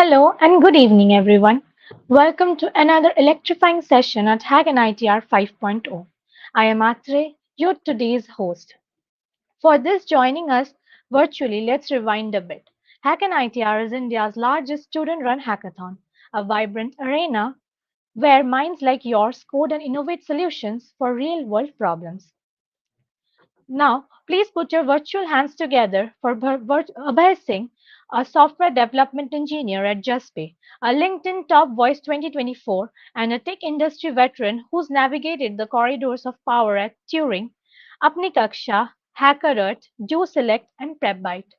Hello and good evening, everyone. Welcome to another electrifying session at HackNITR 5.0. I am Atre, your today's host. For this, joining us virtually, let's rewind a bit. HackNITR is India's largest student run hackathon, a vibrant arena where minds like yours code and innovate solutions for real world problems. Now, please put your virtual hands together for Abhay Singh, a software development engineer at JustPay, a LinkedIn Top Voice 2024, and a tech industry veteran who's navigated the corridors of power at Turing, Apni Kaksha, HackerNet, DoSelect, and PrepByte.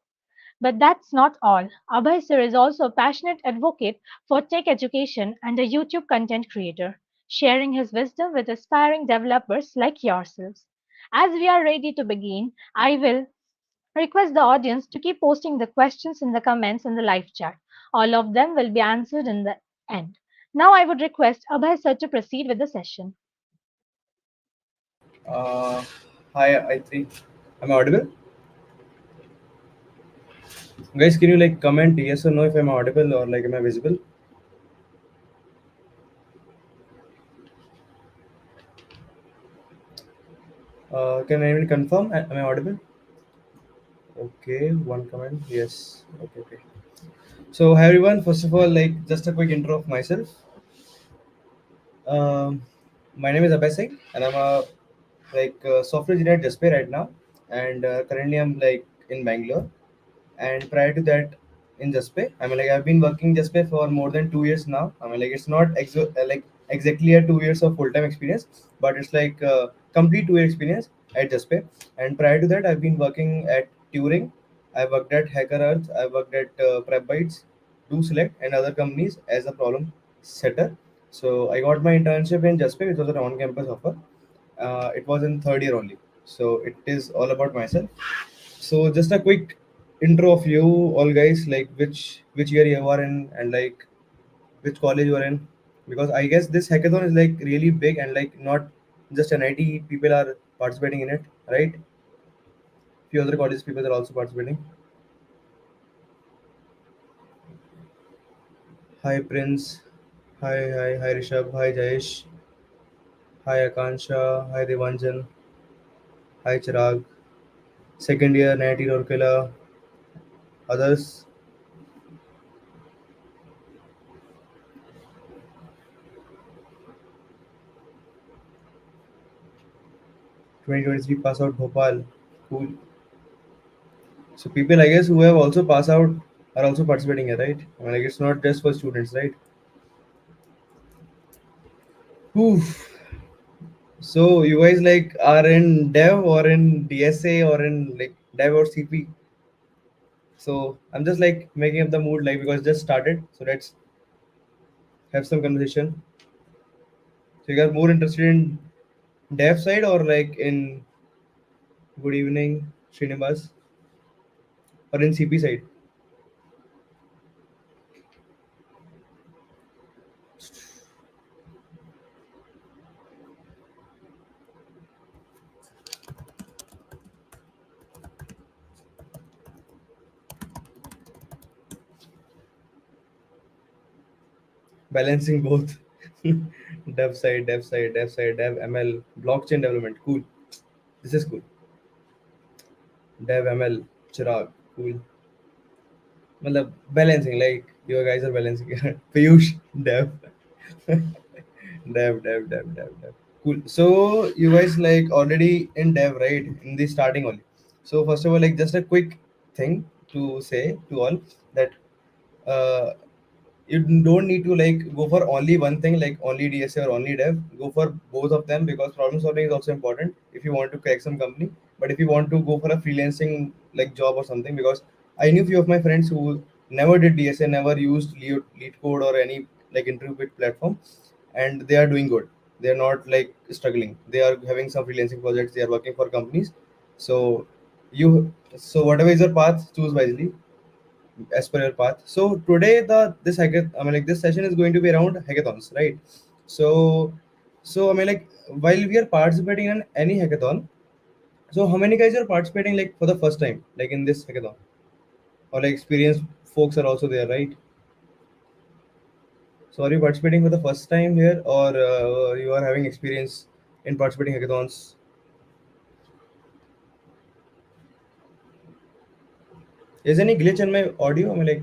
But that's not all. Abhay Sir is also a passionate advocate for tech education and a YouTube content creator, sharing his wisdom with aspiring developers like yourselves. As we are ready to begin, I will request the audience to keep posting the questions in the comments in the live chat. All of them will be answered in the end. Now I would request Abhay Sir to proceed with the session. Uh, Hi, I think I'm audible. Guys, can you like comment yes or no if I'm audible or like am I visible? Can anyone confirm? Am I audible? Okay, one comment. Yes. Okay, okay. So, hi everyone. First of all, like just a quick intro of myself. Um, my name is Abhay Singh, and I'm a software engineer at Jasper right now, and currently I'm like in Bangalore. And prior to that, in Jaspe, I mean, like I've been working Jaspe for more than 2 years now. I mean, like it's not like exactly a 2 years of full time experience, but it's like complete 2 year experience at Jaspe. And prior to that, I've been working at Turing. I worked at HackerNITR. I worked at PrepBytes, DoSelect, and other companies as a problem setter. So I got my internship in Jaspe, which was an on campus offer. It was in third year only. So it is all about myself. So just a quick intro of you all guys, like which year you are in and like which college you are in, because I guess this hackathon is like really big and like not just NIT people are participating in it, right? Few other college people are also participating. Hi Prince, hi Rishabh, hi Jayesh, hi Akansha, hi Devanjan, hi Chirag. Second year NIT Rourkela, others. 2023 pass out Bhopal, cool. So people, I guess, who have also passed out are also participating here, right? I mean, like it's not just for students, right? Oof. So you guys like are in Dev or in DSA or in like Dev or CP? So I'm just like making up the mood, like because it just started. So let's have some conversation. So you guys more interested in Dev side or like in Good Evening Srinivas or in CP side? Balancing both. Dev, ML, blockchain development. Cool. This is cool. Dev, ML, Chirag. Cool. मतलब balancing, like you guys are balancing. Piyush, Dev. Dev. Cool. So you guys like already in Dev, right? In the starting only. So first of all, like just a quick thing to say to all that uh, you don't need to like go for only one thing, like only DSA or only Dev. Go for both of them because problem solving is also important if you want to crack some company. But if you want to go for a freelancing like job or something, because I knew few of my friends who never did DSA, never used lead code or any like interview with platform, and they are doing good. They are not like struggling. They are having some freelancing projects. They are working for companies. So so whatever is your path, choose wisely as per your path. So today I mean like this session is going to be around hackathons, right? So I mean like while we are participating in any hackathon, so how many guys are participating like for the first time, like in this hackathon, or like experienced folks are also there, right? So are you participating for the first time here, or you are having experience in participating hackathons? Is any glitch in my audio? I mean, like,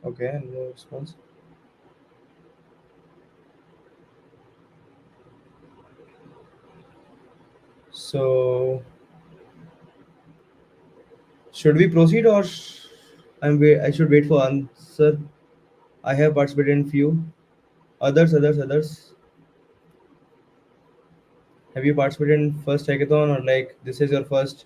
okay, no response. So should we proceed, or I should wait for answer? I have participated in few. Others. Have you participated in first hackathon, or like this is your first?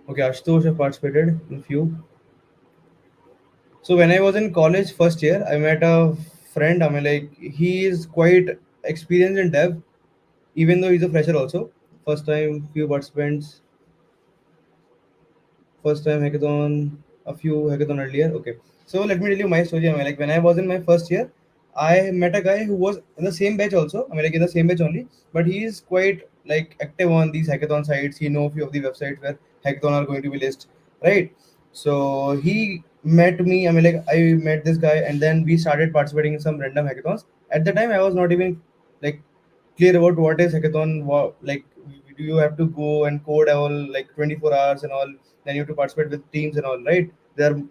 Okay, Ashutosh have participated in few. So when I was in college first year, I met a friend. I mean, like he is quite experienced in dev, even though he's a fresher also. First time few participants, first time hackathon, a few hackathon earlier. Okay, so let me tell you my story. I mean, like when I was in my first year, I met a guy who was in the same batch also. I mean, like in the same batch only, but he is quite like active on these hackathon sites. He know a few of the websites where hackathon are going to be listed, right? So he met me. I mean, like I met this guy, and then we started participating in some random hackathons. At the time, I was not even like clear about what is hackathon. What, like do you have to go and code all like 24 hours and all? Then you have to participate with teams and all, right? There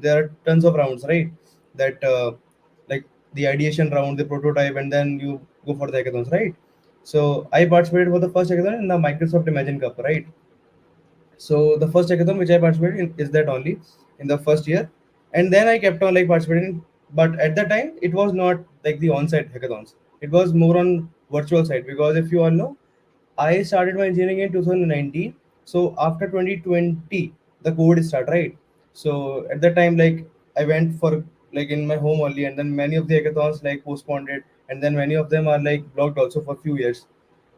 are tons of rounds, right? That like the ideation round, the prototype, and then you go for the hackathons, right? So I participated for the first hackathon in the Microsoft Imagine Cup, right? So the first hackathon which I participated in is that only in the first year, and then I kept on like participating. But at that time, it was not like the on-site hackathons. It was more on virtual side, because if you all know, I started my engineering in 2019. So after 2020, the code start, right? So at that time, like I went for like in my home only, and then many of the hackathons like postponed it, and then many of them are like blocked also for few years.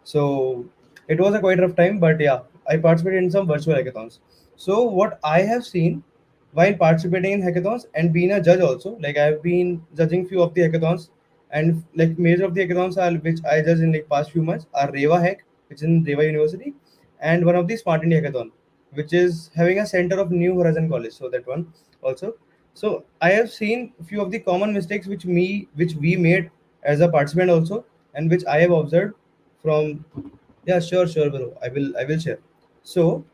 So it was a quite rough time, but yeah, I participated in some virtual hackathons. So what I have seen while participating in hackathons and being a judge also, like I've been judging few of the hackathons, and like major of the hackathons are which I judged in like past few months are Reva Hack, which is in Reva University, and one of the Smart India Hackathon, which is having a center of New Horizon College. So that one also. So I have seen few of the common mistakes which we made as a participant also, and which I have observed from. Yeah, sure, bro. I will share. So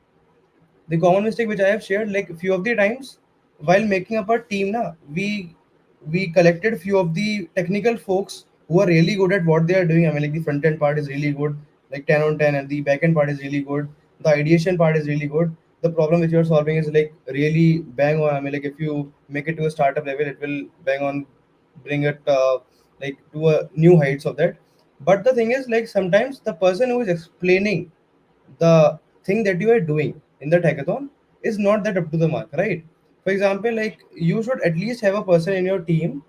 the common mistake which I have shared, like few of the times while making up a team, na, we collected few of the technical folks who are really good at what they are doing. I mean, like the front end part is really good, like 10 on 10, and the back end part is really good. The ideation part is really good. The problem which you are solving is like really bang on. I mean, like if you make it to a startup level, it will bang on, bring it like to a new heights of that. But the thing is, like sometimes the person who is explaining the thing that you are doing in the hackathon is not that up to the mark, right? For example, like you should at least have a person in your team,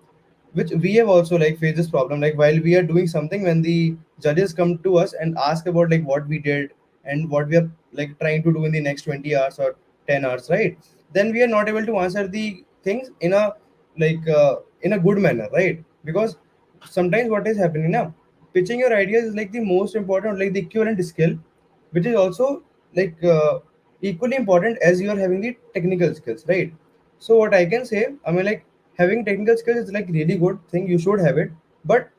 which we have also like faced this problem. Like while we are doing something, when the judges come to us and ask about like what we did and what we are like trying to do in the next 20 hours or 10 hours, right? Then we are not able to answer the things in a good manner, right? Because sometimes what is happening now, pitching your ideas is like the most important, like the equivalent skill, which is also like equally important as you are having the technical skills, right? So what I can say, I mean, like having technical skills is like really good thing, you should have it. But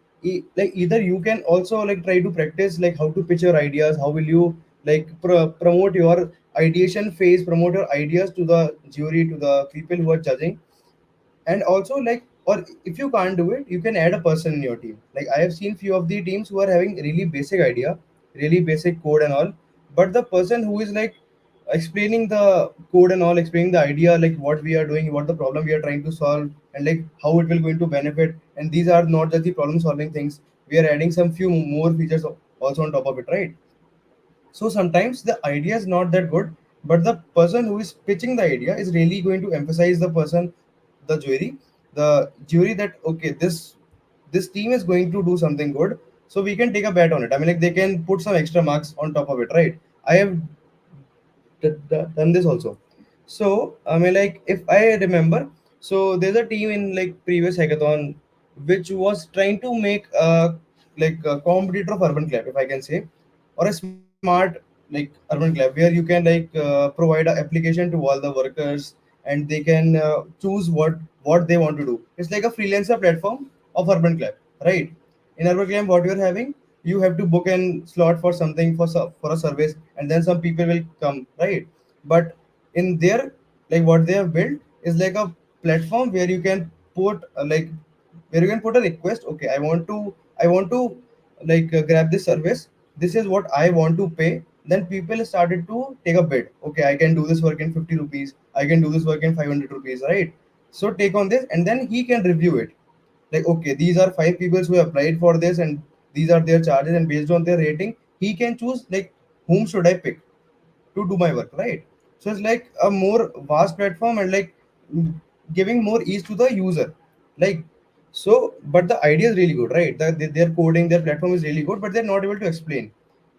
like either you can also like try to practice like how to pitch your ideas, how will you like promote your ideation phase, promote your ideas to the jury, to the people who are judging. And also like, or if you can't do it, you can add a person in your team. Like I have seen few of the teams who are having really basic idea, really basic code and all, but the person who is like explaining the code and all, explaining the idea, like what we are doing, what the problem we are trying to solve, and like how it will going to benefit. And these are not just the problem solving things, we are adding some few more features also on top of it, right? So sometimes the idea is not that good, but the person who is pitching the idea is really going to emphasize the person, the jury that okay, this team is going to do something good, so we can take a bet on it. I mean, like they can put some extra marks on top of it, right? I have done this also. So I mean, like if I remember, so there's a team in like previous hackathon which was trying to make a like a competitor of urban club, if I can say, or a smart like urban club where you can like provide an application to all the workers, and they can choose what they want to do. It's like a freelancer platform of urban club, right? In urban club, what you're having, you have to book an slot for something for a service, and then some people will come, right? But in there, like what they have built is like a platform where you can put where you can put a request. Okay, I want to grab this service. This is what I want to pay. Then people started to take a bid. Okay, I can do this work in 50 rupees, I can do this work in 500 rupees, right? So take on this, and then he can review it. Like, okay, these are five people who applied for this, and these are their charges, and based on their rating, he can choose like whom should I pick to do my work, right? So it's like a more vast platform, and like giving more ease to the user. Like, so, but the idea is really good, right? Their coding, their platform is really good, but they're not able to explain.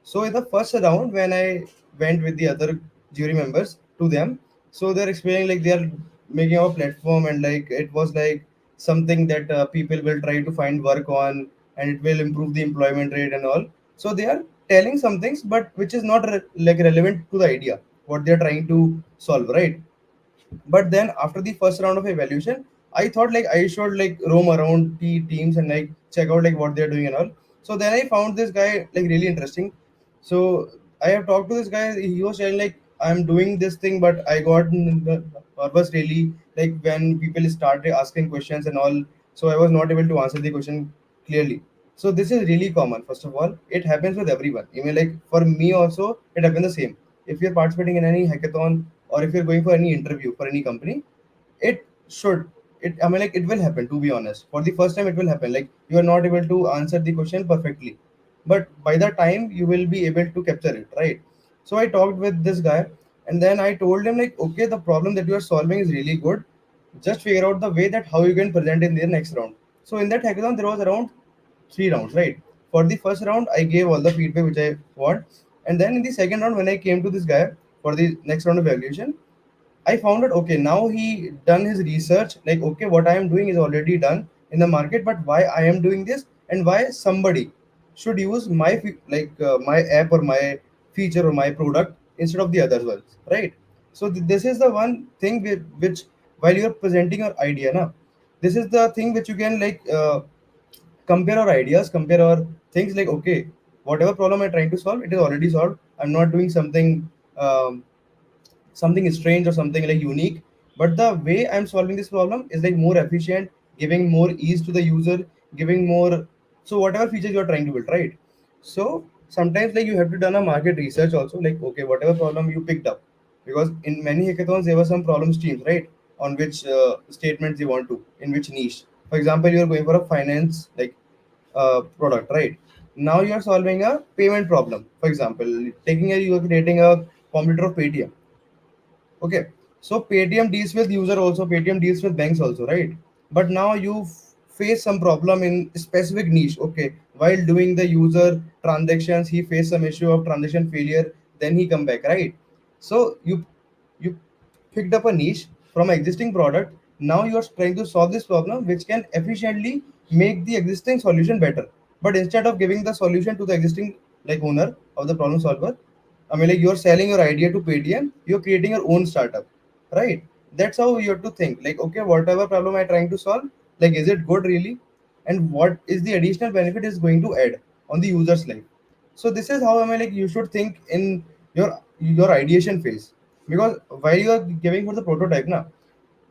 So in the first round, when I went with the other jury members to them, so they're explaining like they are making a platform, and like it was like something that people will try to find work on, and it will improve the employment rate and all. So they are telling some things, but which is not relevant to the idea what they are trying to solve, right? But then after the first round of evaluation, I thought like I should like roam around the teams and like check out like what they're doing and all. So then I found this guy like really interesting. So I have talked to this guy. He was saying like I'm doing this thing, but I got nervous really, like when people started asking questions and all. So I was not able to answer the question clearly. So this is really common. First of all, it happens with everyone. Even like for me also, it happened the same. If you're participating in any hackathon, or if you're going for any interview for any company, it should, it I mean like it will happen. To be honest, for the first time it will happen, like you are not able to answer the question perfectly, but by the time you will be able to capture it, right? So I talked with this guy, and then I told him like, okay, the problem that you are solving is really good, just figure out the way that how you can present in the next round. So in that hackathon there was around three rounds, right? For the first round I gave all the feedback which I want, and then in the second round when I came to this guy for the next round of evaluation, I found out, okay, now he done his research. Like, okay, what I am doing is already done in the market, but why I am doing this, and why somebody should use my app or my feature or my product instead of the others ones, right? So this is the one thing which while you are presenting your idea, na, this is the thing which you can compare our ideas, compare our things. Like, okay, whatever problem I'm trying to solve, it is already solved. I'm not doing something strange or something like unique, but the way I'm solving this problem is like more efficient, giving more ease to the user, giving more, so whatever features you're trying to build, right? So sometimes like you have to done a market research also, like, okay, whatever problem you picked up, because in many hackathons there were some problem streams, right? On which statements you want to, in which niche. For example, you're going for a finance product, right? Now you are solving a payment problem. For example, you are creating a competitor of Paytm. Okay, so Paytm deals with user also, Paytm deals with banks also, right? But now you face some problem in specific niche. Okay, while doing the user transactions, he faced some issue of transaction failure. Then he come back, right? So you picked up a niche from an existing product. Now you are trying to solve this problem, which can efficiently make the existing solution better. But instead of giving the solution to the existing like owner of the problem solver, I mean, like you're selling your idea to Paytm, you're creating your own startup, right? That's how you have to think. Like, okay, whatever problem I'm trying to solve, like, is it good really? And what is the additional benefit is going to add on the user's life? So this is how I mean, like you should think in your ideation phase. Because while you are giving for the prototype, now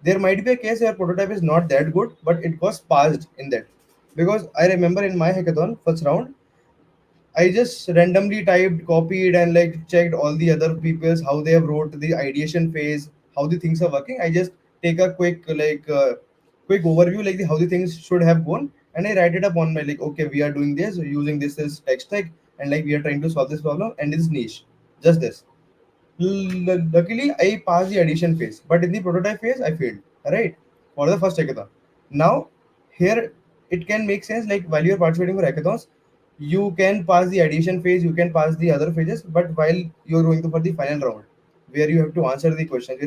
there might be a case where prototype is not that good, but it was passed in that. Because I remember in my hackathon first round, I just randomly typed, copied, and like checked all the other people's how they have wrote the ideation phase, how the things are working. I just take a quick overview like how the things should have gone, and I write it up on my like, okay, we are doing this using this as text tag, and like we are trying to solve this problem and this niche, just this. Luckily, I passed the addition phase, but in the prototype phase, I failed. Right, for the first hackathon. Now, here it can make sense. Like while you are participating for hackathons, you can pass the addition phase, you can pass the other phases. But while you are going to for the final round, where you have to answer the questions,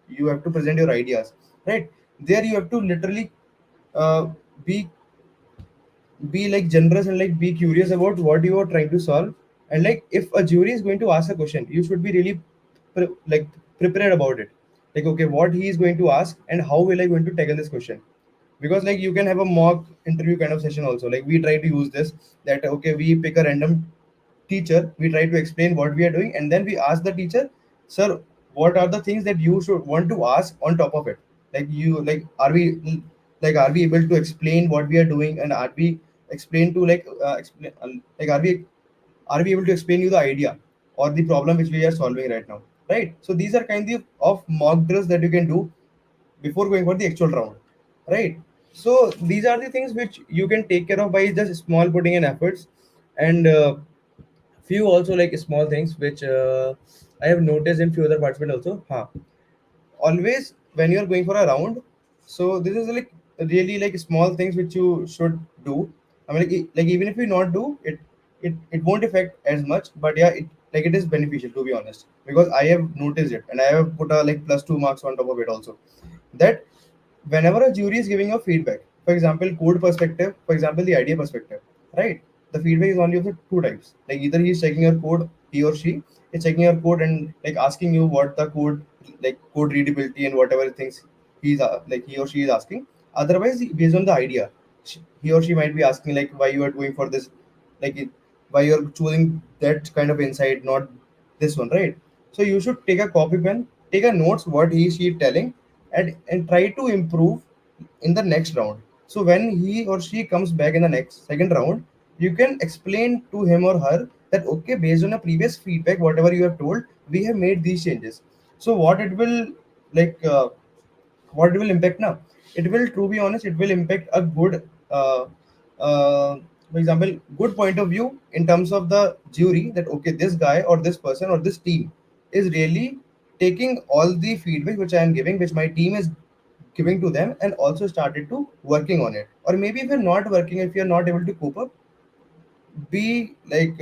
you have to present your ideas. Right there, you have to literally uh, be be like generous and like be curious about what you are trying to solve. And like if a jury is going to ask a question, you should be really like prepared about it. Like okay, what he is going to ask and how will I going to tackle this question. Because like you can have a mock interview kind of session also. Like we try to use this, that okay, we pick a random teacher, we try to explain what we are doing, and then we ask the teacher, sir, what are the things that you should want to ask on top of it. Like you like are we able to explain what we are doing, and are we explain to like explain like are we able to explain you the idea or the problem which we are solving right now, right? So these are kind of mock drills that you can do before going for the actual round, right? So these are the things which you can take care of by just small putting in efforts. And few also like small things which I have noticed in few other participants also. Always when you are going for a round, so this is like really like small things which you should do. I mean, like even if you not do it, it won't affect as much. But yeah, it is beneficial to be honest, because I have noticed it and I have put a like plus 2 marks on top of it also. That whenever a jury is giving a feedback, for example, code perspective, for example, the idea perspective, right? The feedback is only of the two types. Like either he's checking your code, he or she is checking your code and like asking you what the code, like code readability and whatever things he's like he or she is asking. Otherwise, based on the idea, he or she might be asking like why you are going for this, like why you are choosing that kind of insight, not this one, right? So you should take a copy pen, take a notes what he she telling, and try to improve in the next round. So when he or she comes back in the next second round, you can explain to him or her that okay, based on a previous feedback whatever you have told, we have made these changes. So what it will like what it will impact now, it will, to be honest, it will impact a good uh, for example, good point of view in terms of the jury, that okay, this guy or this person or this team is really taking all the feedback which I am giving, which my team is giving to them, and also started to working on it. Or maybe if you're not working, if you're not able to cope up, be like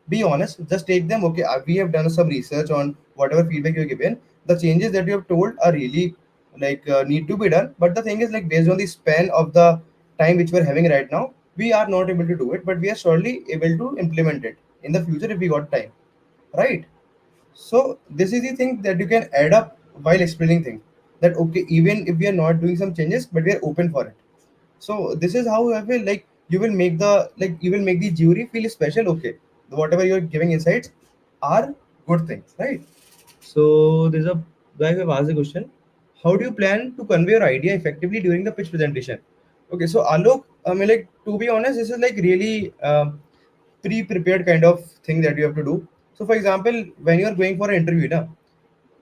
be honest, just take them, okay, we have done some research on whatever feedback you're given. The changes that you have told are really like need to be done, but the thing is like based on the span of the time which we're having right now, we are not able to do it, but we are surely able to implement it in the future if we got time, right? So this is the thing that you can add up while explaining things, that okay, even if we are not doing some changes, but we are open for it. So this is how I feel like you will make the jury feel special. Okay, whatever you're giving insights are good things, right? So there's a guy who have asked the question: how do you plan to convey your idea effectively during the pitch presentation? Okay, so Alok, I mean, like to be honest, this is like really pre-prepared kind of thing that you have to do. So, for example, when you are going for an interview, na,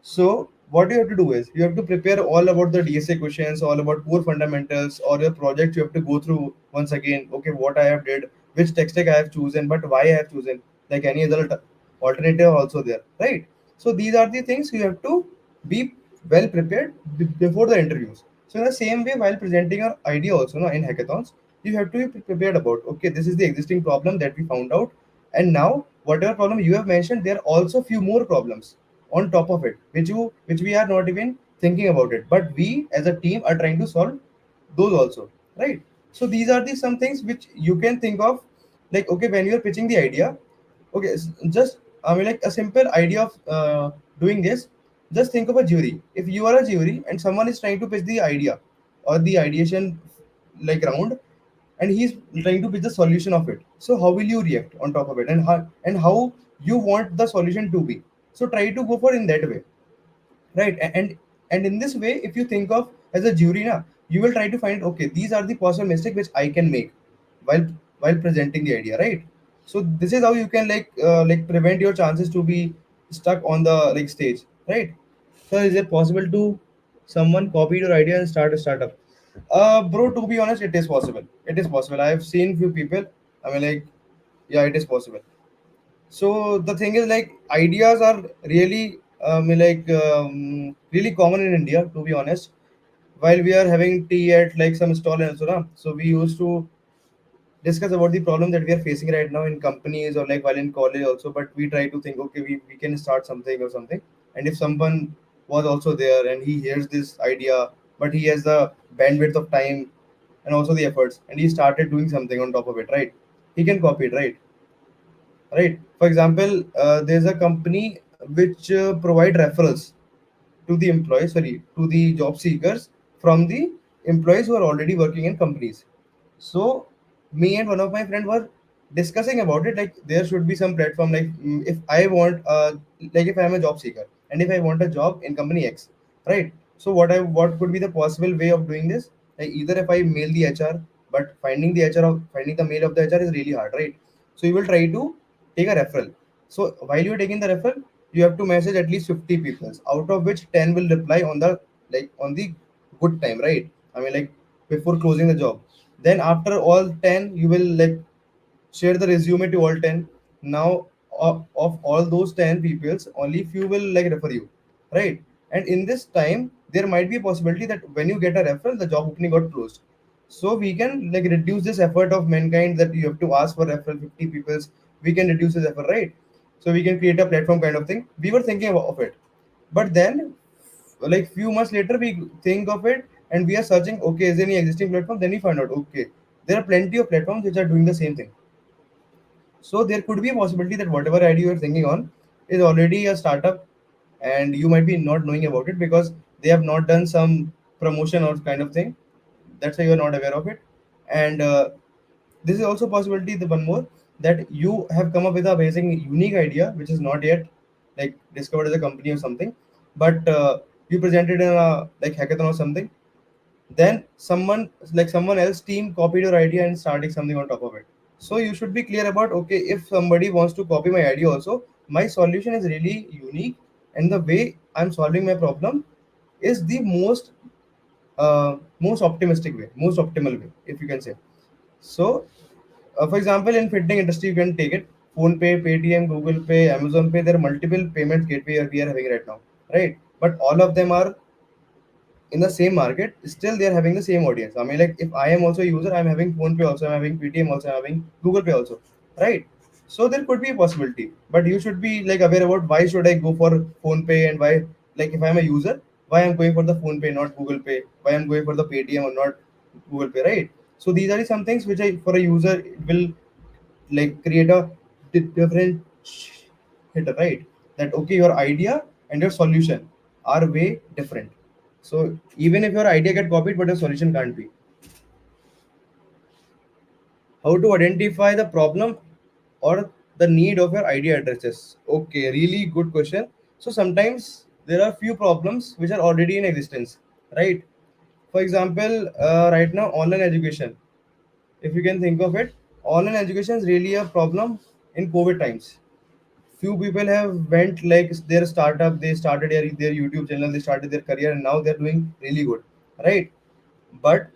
so what you have to do is you have to prepare all about the DSA questions, all about core fundamentals, or your project you have to go through once again. Okay, what I have did, which tech stack I have chosen, but why I have chosen, like any other alternative also there, right? So these are the things you have to be well prepared before the interviews. So in the same way, while presenting your idea also, no, in hackathons, you have to be prepared about okay, this is the existing problem that we found out, and now whatever problem you have mentioned, there are also few more problems on top of it which we are not even thinking about it, but we as a team are trying to solve those also, right? So these are the some things which you can think of, like okay, when you're pitching the idea, okay, just I mean like a simple idea of doing this. Just think of a jury. If you are a jury and someone is trying to pitch the idea or the ideation like round, and he's trying to pitch the solution of it, so how will you react on top of it, and how you want the solution to be. So try to go for in that way, right? And in this way, if you think of as a jury na, you will try to find okay, these are the possible mistakes which I can make while presenting the idea, right? So this is how you can like prevent your chances to be stuck on the like stage, right? So is it possible to someone copy your idea and start a startup? Bro, to be honest, it is possible. It is possible. I have seen few people. I mean, like, yeah, it is possible. So the thing is, like, ideas are really, really common in India. To be honest, while we are having tea at like some stall and so on, so we used to discuss about the problem that we are facing right now in companies or like while in college also. But we try to think, okay, we can start something or something. And if someone was also there and he hears this idea, but he has the bandwidth of time and also the efforts, and he started doing something on top of it, right? He can copy it, right? For example, there's a company which provide referrals to the employees, sorry, to the job seekers from the employees who are already working in companies. So me and one of my friend were discussing about it, like there should be some platform, like if I want like if I am a job seeker and if I want a job in company X, right? So what could be the possible way of doing this? Like either if I mail the HR, but finding the mail of the HR is really hard, right? So you will try to take a referral. So while you are taking the referral, you have to message at least 50 people, out of which 10 will reply on the, like on the good time, right? I mean, like before closing the job. Then after all 10, you will like share the resume to all 10. Now of all those 10 peoples, only few will like refer you, right? And in this time there might be a possibility that when you get a referral, the job opening got closed. So we can like reduce this effort of mankind, that you have to ask for referral 50 peoples. We can reduce this effort, right? So we can create a platform kind of thing. We were thinking of it, but then like few months later we think of it and we are searching, okay, is there any existing platform? Then we find out, okay, there are plenty of platforms which are doing the same thing. So there could be a possibility that whatever idea you are thinking on is already a startup, and you might be not knowing about it because they have not done some promotion or kind of thing. That's why you are not aware of it. And this is also possibility, the one more, that you have come up with a amazing unique idea which is not yet like discovered as a company or something, but you presented in a like hackathon or something. Then someone else team copied your idea and started something on top of it. So you should be clear about, okay, if somebody wants to copy my idea also, my solution is really unique, and the way I'm solving my problem is the most optimistic way, most optimal way, if you can say. So for example, in fitting industry, you can take it. Phone Pay, Paytm, Google Pay, Amazon Pay. There are multiple payments gateway we are having right now, right? But all of them are in the same market. Still, they are having the same audience. I mean, like if I am also a user, I'm having Phone Pay also, I'm having Paytm also, I'm having Google Pay also, right? So there could be a possibility, but you should be like aware about why should I go for Phone Pay, and why, like if I'm a user, why I'm going for the Phone Pay, not Google Pay, why I'm going for the Paytm or not Google Pay, right? So these are some things which I, for a user, it will like create a different hit, right? That okay, your idea and your solution are way different. So even if your idea get copied, but your solution can't be. How to identify the problem or the need of your idea addresses? Okay, really good question. So sometimes there are few problems which are already in existence, right? For example, right now online education, if you can think of it, online education is really a problem in COVID times. Few people have went like their startup, they started their YouTube channel, they started their career, and now they're doing really good, right? But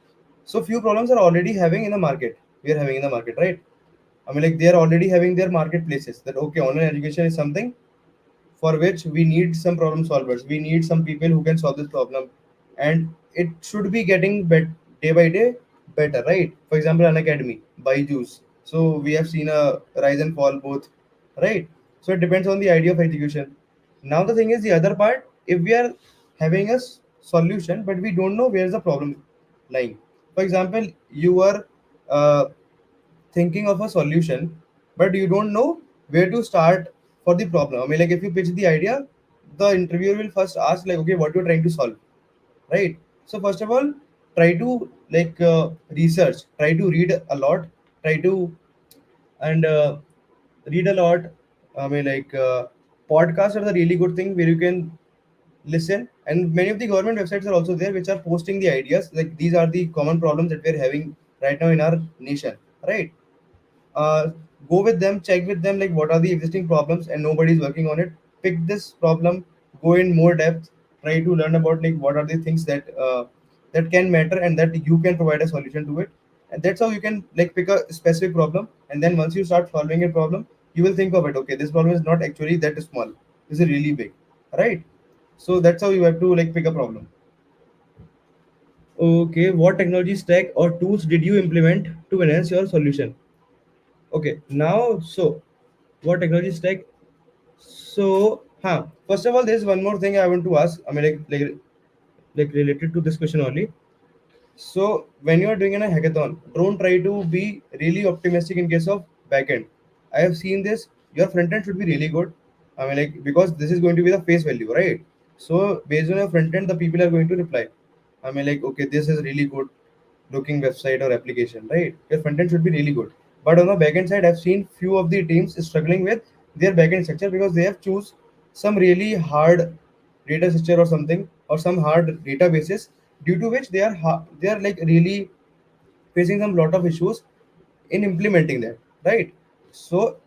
so few problems are already having in the market, we are having in the market, right? I mean, like they are already having their marketplaces, that okay, online education is something for which we need some problem solvers, we need some people who can solve this problem, and it should be getting day by day better, right? For example, an academy by Juice, so we have seen a rise and fall both, right? So it depends on the idea of education. Now the thing is the other part, if we are having a solution but we don't know where's the problem lying. For example, you are uh, thinking of a solution, but you don't know where to start for the problem. I mean, like if you pitch the idea, the interviewer will first ask like, okay, what you're trying to solve, right? So first of all, try to like research, try to read a lot, try to and read a lot. I mean, like podcasts are the really good thing where you can listen, and many of the government websites are also there which are posting the ideas. Like these are the common problems that we're having right now in our nation, right? uh, Go with them, check with them like what are the existing problems and nobody's working on it. Pick this problem, go in more depth, try to learn about like what are the things that can matter and that you can provide a solution to it. And that's how you can like pick a specific problem, and then once you start solving a problem, you will think of it, okay, this problem is not actually that small, this is really big, right? So that's how you have to like pick a problem. Okay, what technology stack or tools did you implement to enhance your solution? Okay, now so what technology stack? So, first of all, there's one more thing I want to ask. I mean, like related to this question only. So when you are doing in a hackathon, don't try to be really optimistic in case of backend. I have seen this. Your front end should be really good. I mean, like, because this is going to be the face value, right? So based on your front end, the people are going to reply. I mean, like, okay, this is really good looking website or application, right? Your front end should be really good. But on the backend side, I've seen few of the teams struggling with their backend structure because they have choose some really hard data structure or something, or some hard databases, due to which they are like really facing some lot of issues in implementing that, right? So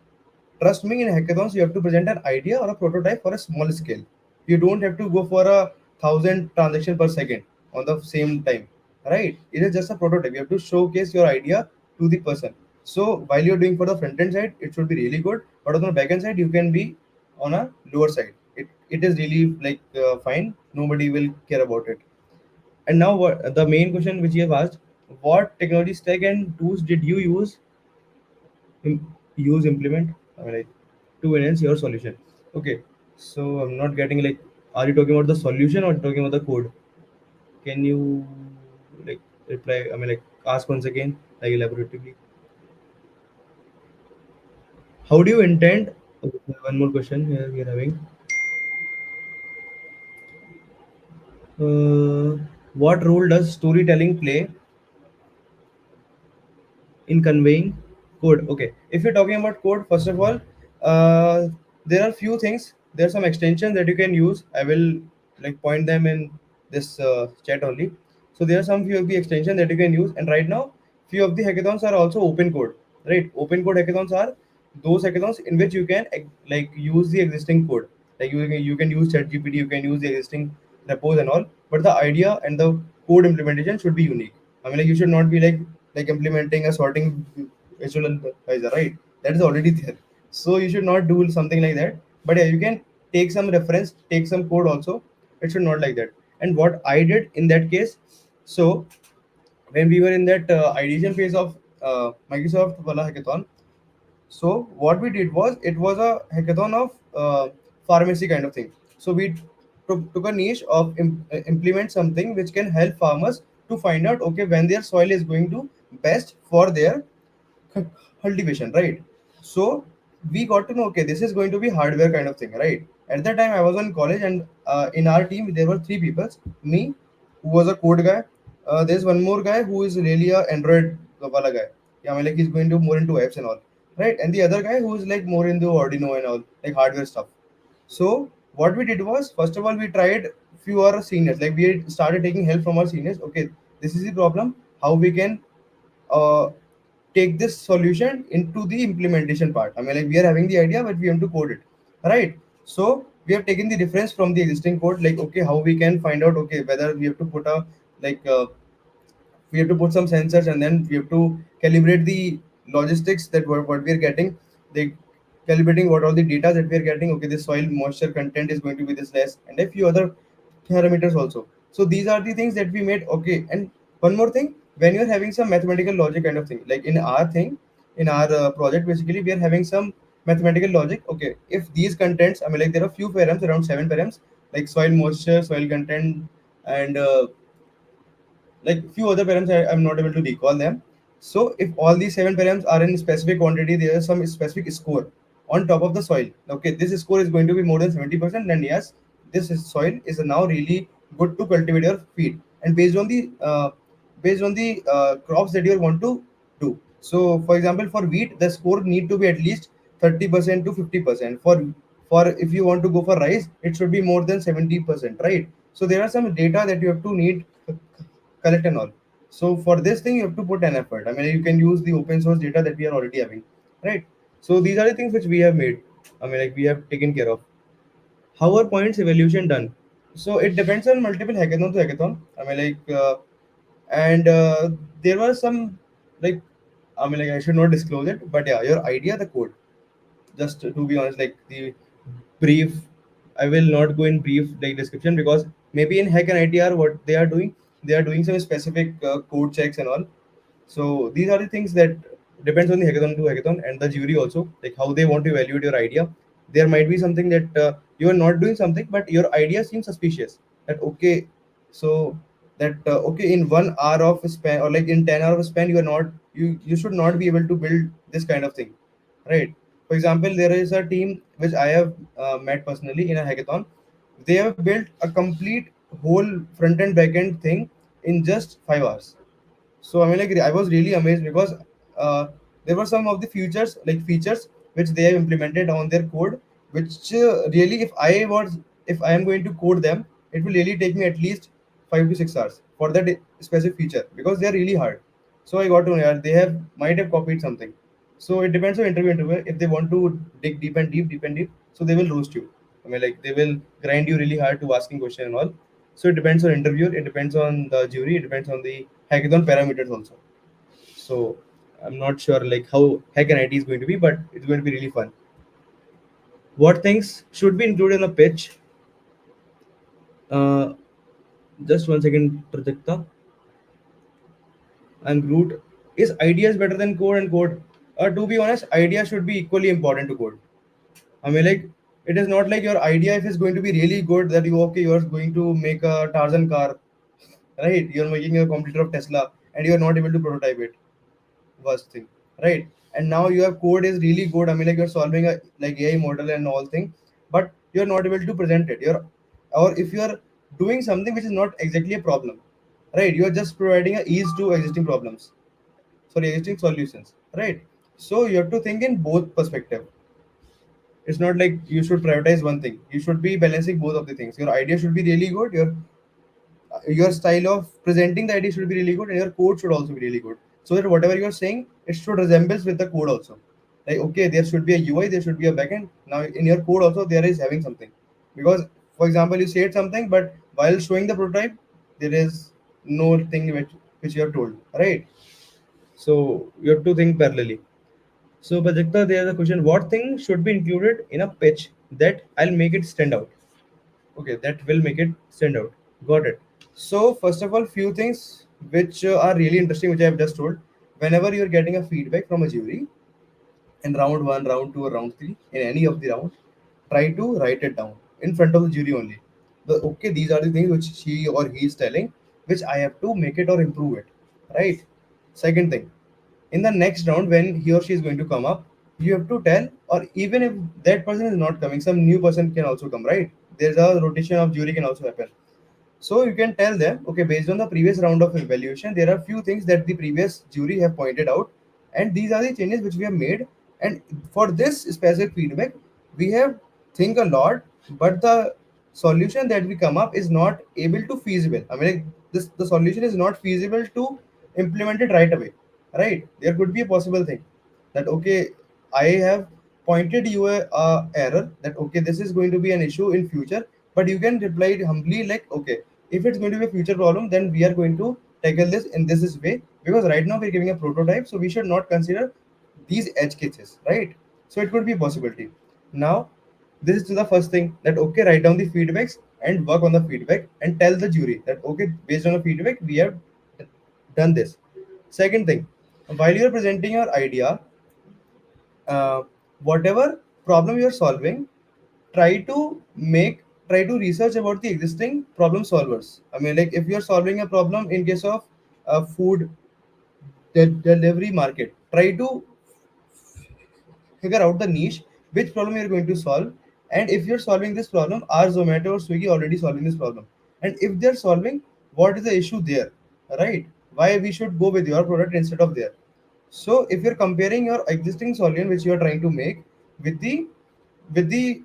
trust me, in hackathons you have to present an idea or a prototype for a small scale. You don't have to go for a 1,000 transaction per second on the same time, right? It is just a prototype. You have to showcase your idea to the person. So while you're doing for the front end side, it should be really good, but on the back end side you can be on a lower side. It is really like fine, nobody will care about it. And now, what the main question which you have asked: what technology stack and tools did you implement? I mean, like, to enhance your solution. Okay, so I'm not getting like, are you talking about the solution or talking about the code? Can you like reply? I mean, like, ask once again, like elaboratively. How do you intend? Okay, one more question here we are having. Uh, what role does storytelling play in conveying code? Okay, if you're talking about code, first of all, there are few things. There are some extensions that you can use. I will like point them in this chat only. So there are some few of the extensions that you can use, and right now few of the hackathons are also open code, right? Open code hackathons are those hackathons in which you can like use the existing code. Like you can use chat gpt, you can use the existing repos and all, but the idea and the code implementation should be unique. I mean, like, you should not be like implementing a sorting visualizer, right? That is already there. So you should not do something like that. But yeah, you can take some reference, take some code also. It should not like that. And what I did in that case, so when we were in that ideation phase of Microsoft Wala hackathon, so what we did was, it was a hackathon of pharmacy kind of thing. So we took a niche of implement something which can help farmers to find out, okay, when their soil is going to best for their cultivation, right? So we got to know, okay, this is going to be hardware kind of thing, right? At that time I was in college, and in our team there were three people: me, who was a code guy. There's one more guy who is really a Android wala guy. Yeah, I mean, like, he's going to more into apps and all, right? And the other guy who is like more into Arduino and all, like hardware stuff. So what we did was, first of all, we tried few our seniors. Like, we started taking help from our seniors. Okay, this is the problem. How we can uh, take this solution into the implementation part. I mean, like, we are having the idea, but we have to code it, right? So we have taken the reference from the existing code. Like, okay, how we can find out, okay, whether we have to put a like we have to put some sensors, and then we have to calibrate the logistics that what we are getting, the calibrating what all the data that we are getting. Okay, the soil moisture content is going to be this less, and a few other parameters also. So these are the things that we made. Okay, and one more thing, when you're having some mathematical logic kind of thing, like in our thing, in our project, basically we are having some mathematical logic. Okay, if these contents, I mean, like, there are few params, around 7 params, like soil moisture, soil content, and like few other params, I'm not able to recall them. So if all these 7 params are in specific quantity, there is some specific score on top of the soil. Okay, this score is going to be more than 70%, then yes, soil is now really good to cultivate your feed. And based on the crops that you want to do. So for example, for wheat, the score need to be at least 30% to 50%. For if you want to go for rice, it should be more than 70%, right? So there are some data that you have to need collect and all. So for this thing, you have to put an effort. I mean, you can use the open source data that we are already having, right? So these are the things which we have made. I mean, like, we have taken care of. How are points evaluation done? So it depends on multiple hackathon to hackathon. I mean, like, and there were some, like, I mean, like, I should not disclose it, but yeah, your idea, the code. Just to be honest, like, the brief, I will not go in brief like description, because maybe in hack and itr, what they are doing some specific code checks and all. So these are the things that depends on the hackathon to hackathon, and the jury also, like, how they want to evaluate your idea. There might be something that you are not doing something, but your idea seems suspicious, that okay, so that okay, in 1 hour of span, or like in 10 hours of span, you are not, you should not be able to build this kind of thing, right? For example, there is a team which I have met personally in a hackathon. They have built a complete whole front end back end thing in just 5 hours. So I mean, like, I was really amazed because uh, there were some of the features which they have implemented on their code, which really, if I am going to code them, it will really take me at least 5 to 6 hours for that specific feature, because they are really hard. So I got to know, yeah, they have might have copied something. So it depends on interviewer. If they want to dig deep and deep, so they will roast you. I mean, like, they will grind you really hard to asking question and all. So it depends on interviewer, it depends on the jury, it depends on the hackathon parameters also. So I'm not sure like how HackNIT is going to be, but it's going to be really fun. What things should be included in a pitch? Uh, just 1 second, Prajakta. And Groot. Is ideas better than code and code? To be honest, idea should be equally important to code. I mean, like, it is not like your idea, if it's going to be really good, that you, okay, you're going to make a Tarzan car, right? You're making a competitor of Tesla, and you're not able to prototype it. Worst thing, right? And now your code is really good. I mean, like, you're solving a like AI model and all thing, but you're not able to present it. Or if you're doing something which is not exactly a problem, right? You're just providing a ease to existing problems, sorry, existing solutions, right? So you have to think in both perspective. It's not like you should prioritize one thing. You should be balancing both of the things. Your idea should be really good. Your style of presenting the idea should be really good, and your code should also be really good, so that whatever you're saying, it should resembles with the code also. Like, okay, there should be a UI, there should be a backend. Now in your code also there is having something, because for example, you said something, but while showing the prototype, there is no thing which you have told, right? So you have to think parallelly. So Prajakta, there's a question: what thing should be included in a pitch that I'll make it stand out? Okay, that will make it stand out. Got it. So first of all, few things which are really interesting, which I have just told. Whenever you're getting a feedback from a jury in round one, round two, or round three, in any of the round, try to write it down in front of the jury only. Okay, these are the things which she or he is telling, which I have to make it or improve it. Right. Second thing, in the next round, when he or she is going to come up, you have to tell, or even if that person is not coming, some new person can also come. Right. There's a rotation of jury can also happen, so you can tell them, okay, based on the previous round of evaluation, there are few things that the previous jury have pointed out, and these are the changes which we have made. And for this specific feedback, we have think a lot, but the solution that we come up is not able to feasible. I mean, like, this the solution is not feasible to implement it right away. Right? There could be a possible thing that, okay, I have pointed you a error, that okay, this is going to be an issue in future, but you can reply it humbly, like, okay, if it's going to be a future problem, then we are going to tackle this in this way, because right now we're giving a prototype, so we should not consider these edge cases, right? So it could be a possibility. Now, this is the first thing, that okay, write down the feedbacks and work on the feedback and tell the jury that okay, based on the feedback, we have done this. Second thing, while you're presenting your idea, uh, whatever problem you're solving, try to try to research about the existing problem solvers. I mean, like, if you're solving a problem in case of food delivery market, try to figure out the niche, which problem you're going to solve. And if you're solving this problem, are Zomato or Swiggy already solving this problem? And if they're solving, what is the issue there, right? Why we should go with your product instead of there? So if you're comparing your existing solution which you are trying to make with the with the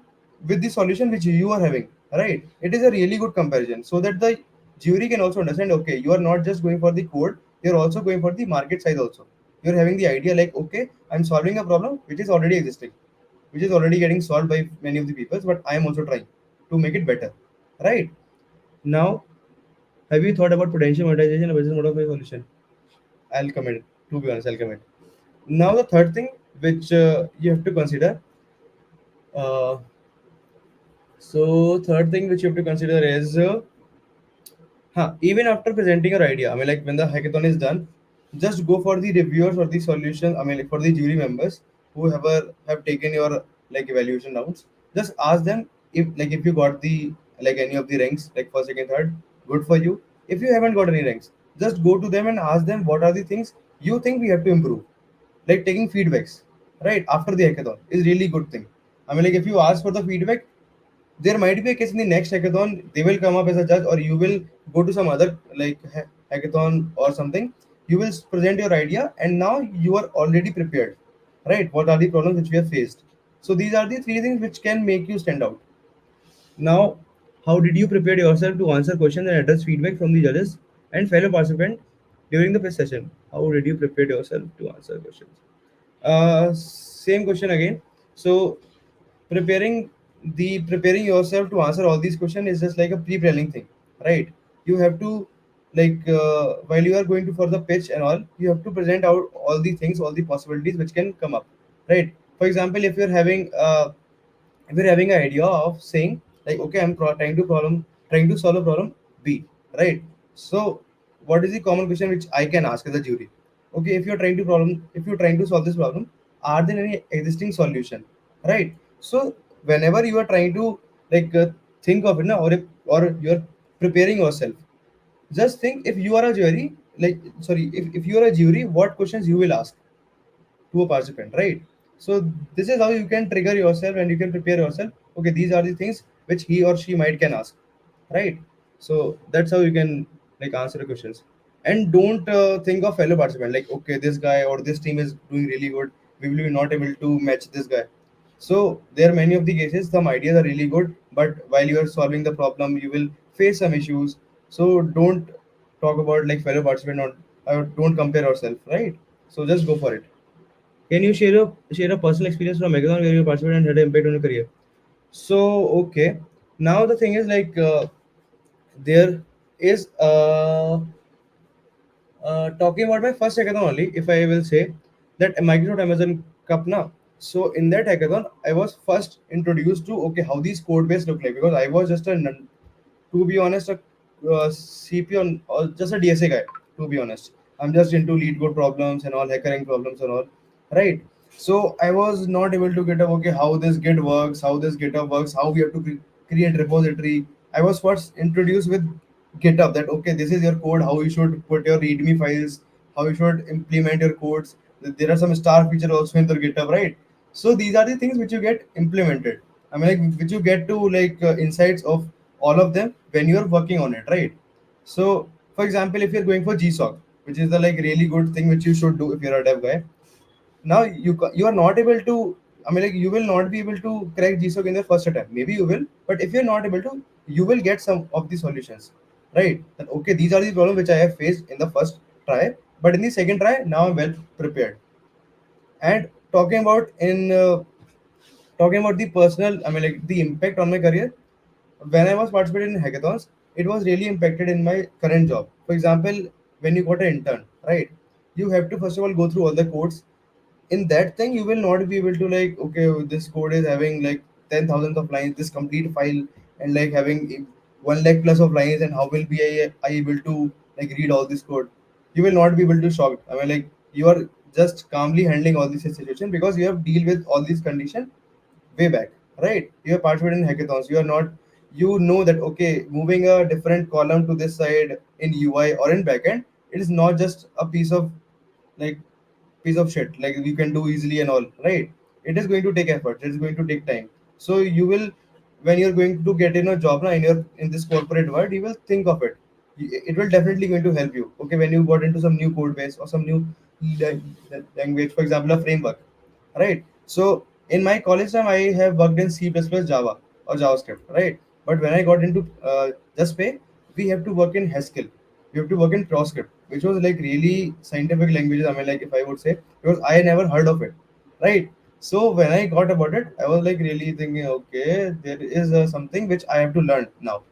with the solution which you are having, right, it is a really good comparison, so that the jury can also understand, okay, you are not just going for the code, you're also going for the market size also. You're having the idea like, okay, I'm solving a problem which is already existing, which is already getting solved by many of the people, but I am also trying to make it better, right? Now, have you thought about potential monetization of business model for your solution? I'll comment. To be honest, I'll comment. Now the third thing which you have to consider, uh, so third thing which you have to consider is, even after presenting your idea, I mean, like, when the hackathon is done, just go for the reviewers or the solution. I mean, like, for the jury members who have taken your like evaluation rounds, just ask them if, like, if you got the like any of the ranks, like first, second, third, good for you. If you haven't got any ranks, just go to them and ask them what are the things you think we have to improve. Like taking feedbacks, right, after the hackathon is really good thing. I mean, like if you ask for the feedback, there might be a case in the next hackathon they will come up as a judge, or you will go to some other like hackathon or something. You will present your idea, and now you are already prepared, right? What are the problems which we have faced? So these are the three things which can make you stand out. Now, how did you prepare yourself to answer questions and address feedback from the judges and fellow participants during the quiz session? How did you prepare yourself to answer questions? Same question again. So preparing yourself to answer all these questions is just like a pre-planning thing, right? You have to while you are going to for the pitch and all, you have to present out all the things, all the possibilities which can come up, right? For example, if you're having an idea of saying like, okay, trying to solve a problem B, right? So what is the common question which I can ask as a jury? Okay, if you're trying to solve this problem, are there any existing solution, right? So whenever you are trying to like think of it now, or you're preparing yourself, just think if you are a jury, like sorry, if you are a jury, what questions you will ask to a participant, right? So this is how you can trigger yourself and you can prepare yourself. Okay, these are the things which he or she might can ask, right? So that's how you can like answer the questions. And don't think of fellow participant like, okay, this guy or this team is doing really good, we will be not able to match this guy. So there are many of the cases some ideas are really good, but while you are solving the problem you will face some issues. So don't talk about like fellow participant, or don't compare yourself, right? So just go for it. Can you share a personal experience from hackathon where you participated and had an impact on your career? So okay, now the thing is like there is talking about my first hackathon only. If I will say that Microsoft Amazon Cup now. So in that hackathon, I was first introduced to okay how these code base look like, because I was just to be honest, a CP on or just a DSA guy. To be honest, I'm just into lead code problems and all hackering problems and all, right? So I was not able to get up okay how this Git works, how this GitHub works, how we have to create repository. I was first introduced with GitHub that okay this is your code, how you should put your README files, how you should implement your codes. There are some star feature also in the GitHub, right? So these are the things which you get implemented. I mean, like which you get to like insights of all of them when you are working on it, right? So, for example, if you're going for GSOC, which is the like really good thing which you should do if you're a dev guy, now you are not able to. I mean, like you will not be able to crack GSOC in the first attempt. Maybe you will, but if you're not able to, you will get some of the solutions, right? That okay, these are the problems which I have faced in the first try, but in the second try, now I'm well prepared. And talking about the personal, I mean, like the impact on my career, when I was participating in hackathons, it was really impacted in my current job. For example, when you got an intern, right? You have to first of all go through all the codes. In that thing, you will not be able to like, okay, this code is having like 10,000 of lines, this complete file, and like having 1 lakh plus of lines, and how will be I able to like read all this code? You will not be able to solve it. I mean, like you are just calmly handling all this situation because you have deal with all these conditions way back, right? You have participated in hackathons. You are not, you know that okay, moving a different column to this side in UI or in backend, it is not just a like piece of shit like you can do easily and all, right? It is going to take effort. It is going to take time. So you will, when you're going to get in a job now in your in this corporate world, you will think of it. It will definitely going to help you. Okay, when you got into some new code base or some new language, for example, a framework, right? So in my college time, I have worked in C++, Java or JavaScript, right? But when I got into Just Pay, we have to work in Haskell. We have to work in ProScript, which was like really scientific languages. I mean, like if I would say, because I never heard of it, right? So when I got about it, I was like really thinking, okay, there is something which I have to learn now.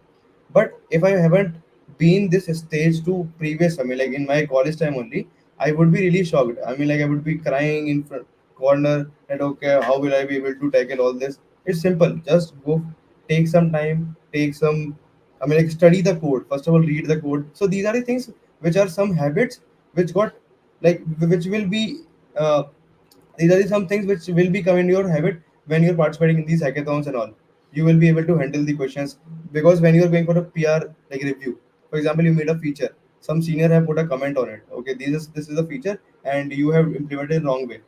But if I haven't been this stage to previous, I mean, like in my college time only, I would be really shocked. I mean, like I would be crying in front corner and okay, how will I be able to tackle all this? It's simple. Just go, take some time, take some. I mean, like study the code. First of all, read the code. So these are the things which are some habits which got like which will be. These are some things which will become in your habit when you're participating in these hackathons and all. You will be able to handle the questions because when you're going for a PR like review, For example, you made a feature, some senior have put a comment on it, okay, this is a feature and you have implemented it wrong way.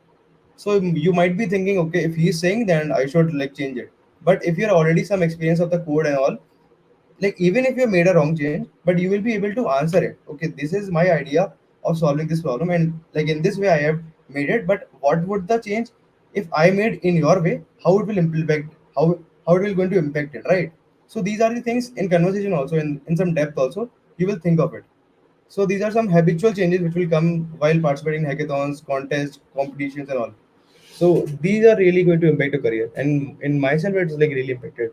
So you might be thinking, okay, if he's saying, then I should like change it. But if you're already some experience of the code and all, like even if you made a wrong change, but you will be able to answer it, okay, this is my idea of solving this problem, and like in this way I have made it, but what would the change if I made in your way, how it will impact, how it will going to impact it, right? So these are the things in conversation also, in some depth also, you will think of it. So these are some habitual changes which will come while participating in hackathons, contests, competitions and all. So these are really going to impact your career, and in myself it's like really impacted.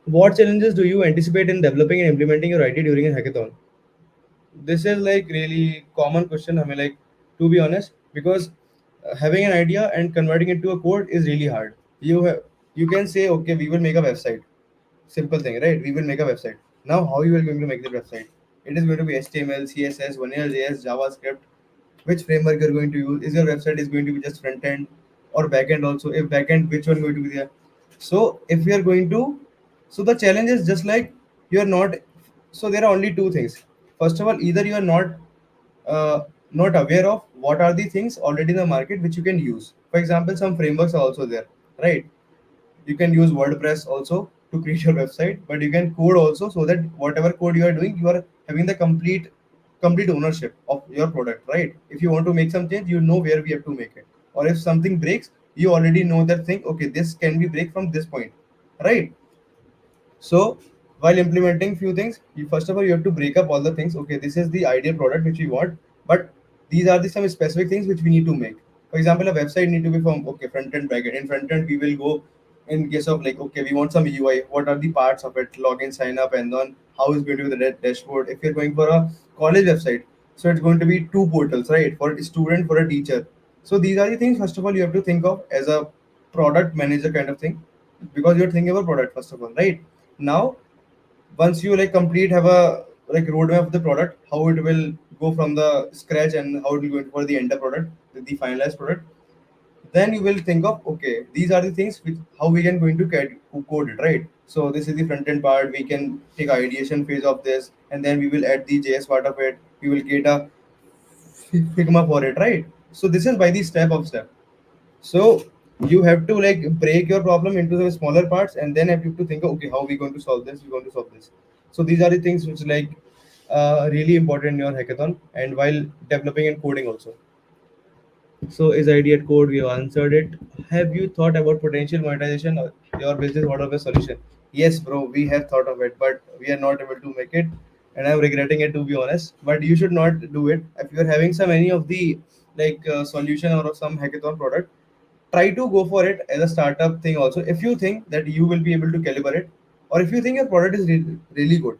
What challenges do you anticipate in developing and implementing your idea during a hackathon? This is like really common question. I mean, like, to be honest, because having an idea and converting it to a code is really hard. You can say, okay, we will make a website. Simple thing, right? We will make a website. Now, how you are going to make the website? It is going to be HTML, CSS, vanilla JS, JavaScript. Which framework you're going to use? Is your website is going to be just front end or back end also? If back end, which one going to be there? So if we are going to, so the challenge is just like you are not. So there are only two things. First of all, either you are uh, not aware of what are the things already in the market which you can use. For example, some frameworks are also there, right? You can use WordPress also to create your website, but you can code also, so that whatever code you are doing, you are having the complete ownership of your product, right? If you want to make some change, you know where we have to make it, or if something breaks, you already know that thing, okay, this can be break from this point, right? So while implementing few things, you first of all you have to break up all the things. Okay, this is the ideal product which we want, but these are the some specific things which we need to make. For example, a website need to be from, okay, front end, back end. In front end, we will go in case of like, okay, we want some UI. What are the parts of it? Login, sign up, and then how is going to be the dashboard. If you're going for a college website, so it's going to be two portals, right? For a student, for a teacher. So these are the things first of all you have to think of as a product manager kind of thing, because you're thinking about product first of all, right? Now once you like complete have a like roadmap of the product, how it will go from the scratch and how it will go for the end product, the finalized product, then you will think of, okay, these are the things which how we can going to code it, right? So this is the front end part, we can take ideation phase of this, and then we will add the JS part of it, we will get a figma for it, right? So this is by the step of step. So you have to like break your problem into the smaller parts, and then have to think, okay, how we going to solve this? We're going to solve this. So these are the things which like really important in your hackathon and while developing and coding also. So is idea code? We have answered it. Have you thought about potential monetization or your business model of a solution? Yes, bro, we have thought of it, but we are not able to make it, and I'm regretting it to be honest. But you should not do it if you are having some any of the like solution or some hackathon product. Try to go for it as a startup thing also. If you think that you will be able to calibrate, or if you think your product is really good,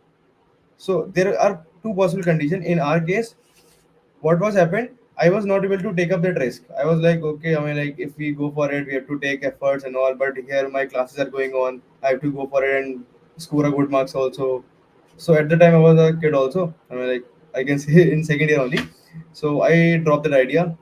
so there are two possible conditions. In our case, what was happened, I was not able to take up that risk. I was like, okay, I mean, like if we go for it, we have to take efforts and all, but here my classes are going on, I have to go for it and score a good marks also. So at the time I was a kid also, I mean, like I can say in second year only. So I dropped that idea,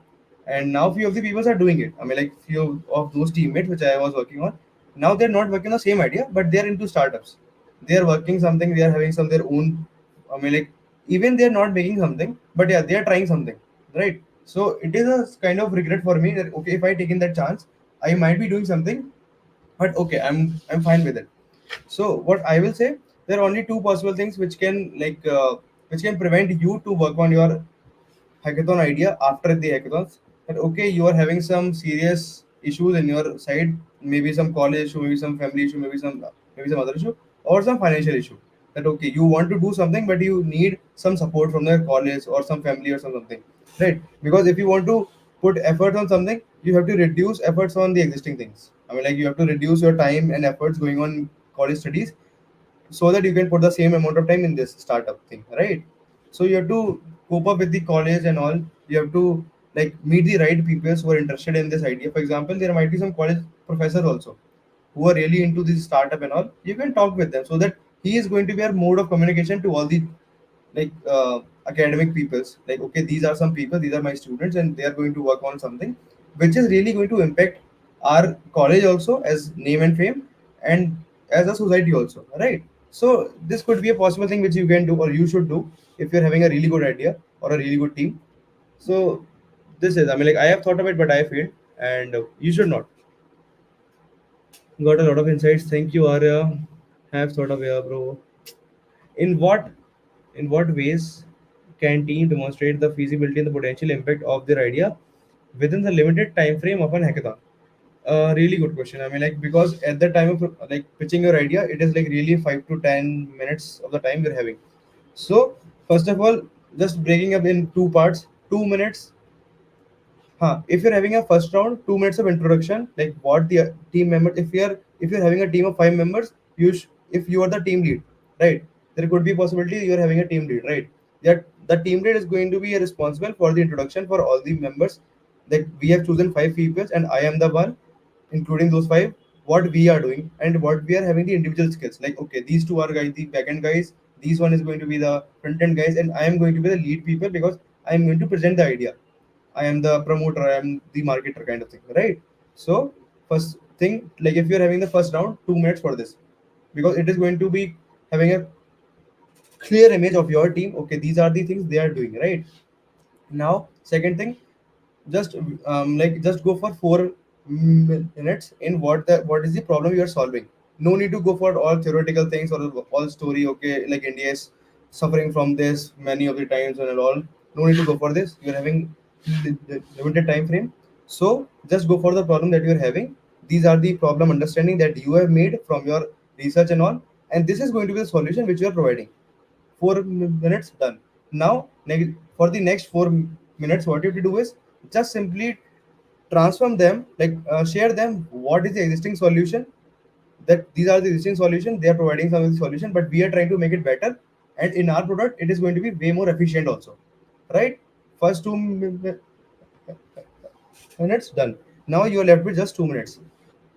and now few of the people are doing it. I mean, like few of those teammates which I was working on, now they're not working on the same idea, but they're into startups. They are working something, they are having some their own, I mean, like even they're not making something, but yeah, they are trying something, right? So it is a kind of regret for me that, okay, if I taken that chance, I might be doing something, but okay, I'm fine with it. So what I will say, there are only two possible things which can prevent you to work on your hackathon idea after the hackathons, that okay, you are having some serious issues in your side, maybe some college issue, maybe some family issue, maybe some other issue, or some financial issue, that okay, you want to do something but you need some support from the college or some family or something, right? Because if you want to put effort on something, you have to reduce efforts on the existing things. I mean, like you have to reduce your time and efforts going on college studies, so that you can put the same amount of time in this startup thing, right? So you have to cope up with the college and all. You have to like meet the right people who are interested in this idea. For example, there might be some college professors also who are really into this startup and all. You can talk with them, so that he is going to be a mode of communication to all the like academic peoples, like okay, these are some people, these are my students, and they are going to work on something which is really going to impact our college also as name and fame, and as a society also, right? So this could be a possible thing which you can do or you should do if you're having a really good idea or a really good team. So this is, I mean, like, I have thought of it but I failed, and you should not. Got a lot of insights. Thank you, Arya. Have thought of, yeah, bro. In what in what ways can team demonstrate the feasibility and the potential impact of their idea within the limited time frame of an hackathon? Really good question. I mean, like, because at the time of like pitching your idea, it is like really 5 to 10 minutes of the time you're having. So first of all, just breaking up in two parts, 2 minutes. If you're having a first round, 2 minutes of introduction, like what the team member. If you're having a team of 5 members, if you are the team lead, right? There could be a possibility you're having a team lead, right? That the team lead is going to be responsible for the introduction for all the members. That we have chosen 5 people, and I am the one, including those five. What we are doing and what we are having the individual skills. Like, okay, these two are guys, the backend guys. These one is going to be the front end guys, and I am going to be the lead people because I am going to present the idea. I am the promoter, I am the marketer kind of thing, right? So first thing, like if you're having the first round, 2 minutes for this, because it is going to be having a clear image of your team. Okay, these are the things they are doing, right? Now, second thing, just just go for 4 minutes in what is the problem you are solving. No need to go for all theoretical things or all story. Okay, like India is suffering from this many of the times and all. No need to go for this. You're having limited time frame, so just go for the problem that you're having. These are the problem understanding that you have made from your research and all, and this is going to be the solution which you are providing. 4 minutes done. Now for the next 4 minutes, what you have to do is just simply transform them, like share them what is the existing solution. That these are the existing solution, they are providing some of the solution, but we are trying to make it better, and in our product it is going to be way more efficient also, right? First 2 minutes done. Now you are left with just 2 minutes.